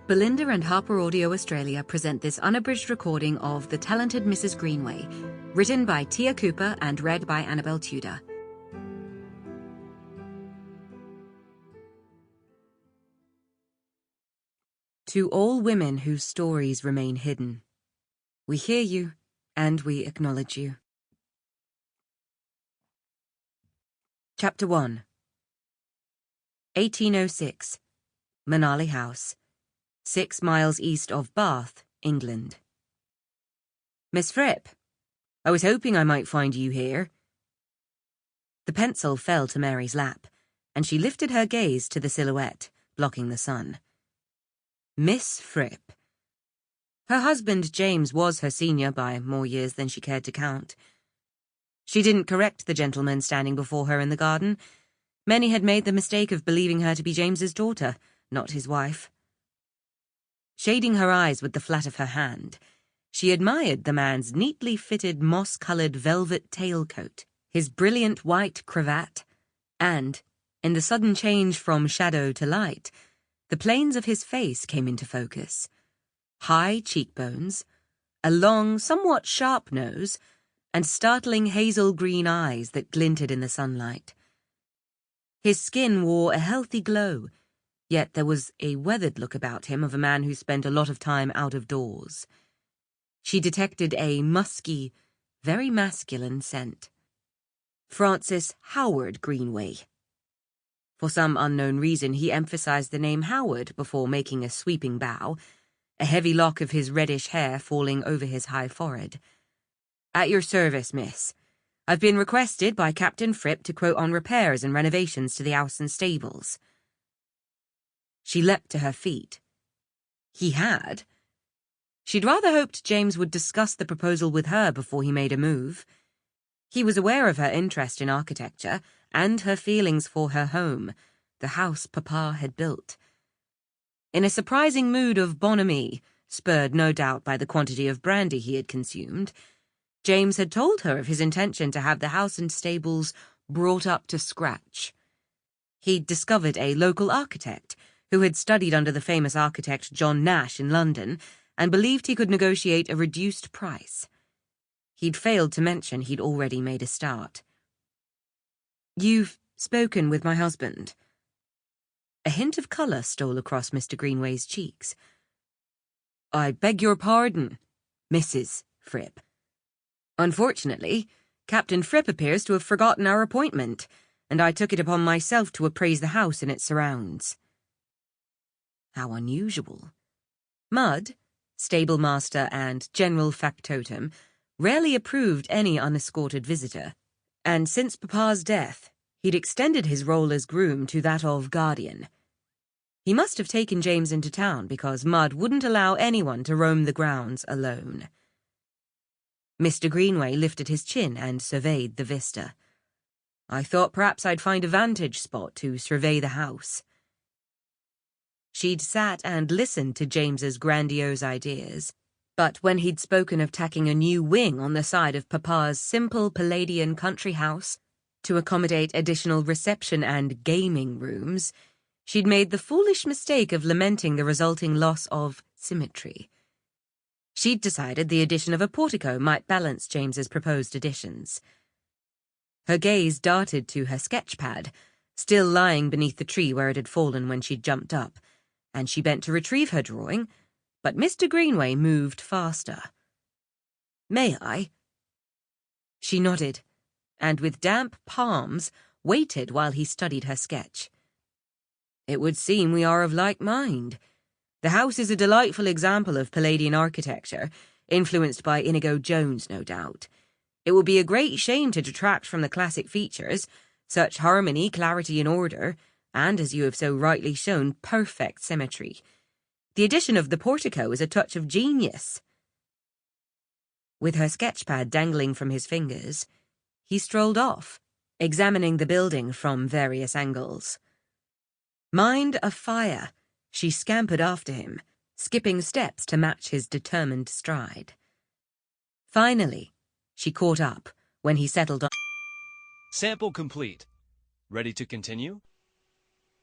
Belinda and HarperAudio Australia present this unabridged recording of The Talented Mrs Greenway, written by Tia Cooper and read by Annabelle Tudor. To all women whose stories remain hidden, we hear you and we acknowledge you. Chapter 1. 1806. Manali House, 6 miles east of Bath, England. Miss Fripp, I was hoping I might find you here. The pencil fell to Mary's lap, and she lifted her gaze to the silhouette, blocking the sun. Miss Fripp. Her husband, James, was her senior by more years than she cared to count. She didn't correct the gentleman standing before her in the garden. Many had made the mistake of believing her to be James's daughter, not his wife. Shading her eyes with the flat of her hand, she admired the man's neatly fitted moss-coloured velvet tailcoat, his brilliant white cravat, and, in the sudden change from shadow to light, the planes of his face came into focus. High cheekbones, a long, somewhat sharp nose, and startling hazel-green eyes that glinted in the sunlight. His skin wore a healthy glow, yet there was a weathered look about him of a man who spent a lot of time out of doors. She detected a musky, very masculine scent. Francis Howard Greenway. For some unknown reason, he emphasized the name Howard before making a sweeping bow, a heavy lock of his reddish hair falling over his high forehead. At your service, miss. I've been requested by Captain Fripp to quote on repairs and renovations to the house and stables. She leapt to her feet. He had. She'd rather hoped James would discuss the proposal with her before he made a move. He was aware of her interest in architecture and her feelings for her home, the house Papa had built. In a surprising mood of bonhomie, spurred no doubt by the quantity of brandy he had consumed, James had told her of his intention to have the house and stables brought up to scratch. He'd discovered a local architect who had studied under the famous architect John Nash in London and believed he could negotiate a reduced price. He'd failed to mention he'd already made a start. You've spoken with my husband. A hint of colour stole across Mr. Greenway's cheeks. I beg your pardon, Mrs. Fripp. Unfortunately, Captain Fripp appears to have forgotten our appointment, and I took it upon myself to appraise the house and its surrounds. How unusual. Mudd, stable master and general factotum, rarely approved any unescorted visitor, and since Papa's death, he'd extended his role as groom to that of guardian. He must have taken James into town because Mudd wouldn't allow anyone to roam the grounds alone. Mr. Greenway lifted his chin and surveyed the vista. I thought perhaps I'd find a vantage spot to survey the house. She'd sat and listened to James's grandiose ideas, but when he'd spoken of tacking a new wing on the side of Papa's simple Palladian country house to accommodate additional reception and gaming rooms, she'd made the foolish mistake of lamenting the resulting loss of symmetry. She'd decided the addition of a portico might balance James's proposed additions. Her gaze darted to her sketchpad, still lying beneath the tree where it had fallen when she'd jumped up, and she bent to retrieve her drawing, but Mr. Greenway moved faster. May I? She nodded, and with damp palms waited while he studied her sketch. It would seem we are of like mind. The house is a delightful example of Palladian architecture, influenced by Inigo Jones, no doubt. It would be a great shame to detract from the classic features, such harmony, clarity, and order, and, as you have so rightly shown, perfect symmetry. The addition of the portico is a touch of genius. With her sketchpad dangling from his fingers, he strolled off, examining the building from various angles. Mind afire, she scampered after him, skipping steps to match his determined stride. Finally, she caught up when he settled on. Sample complete. Ready to continue?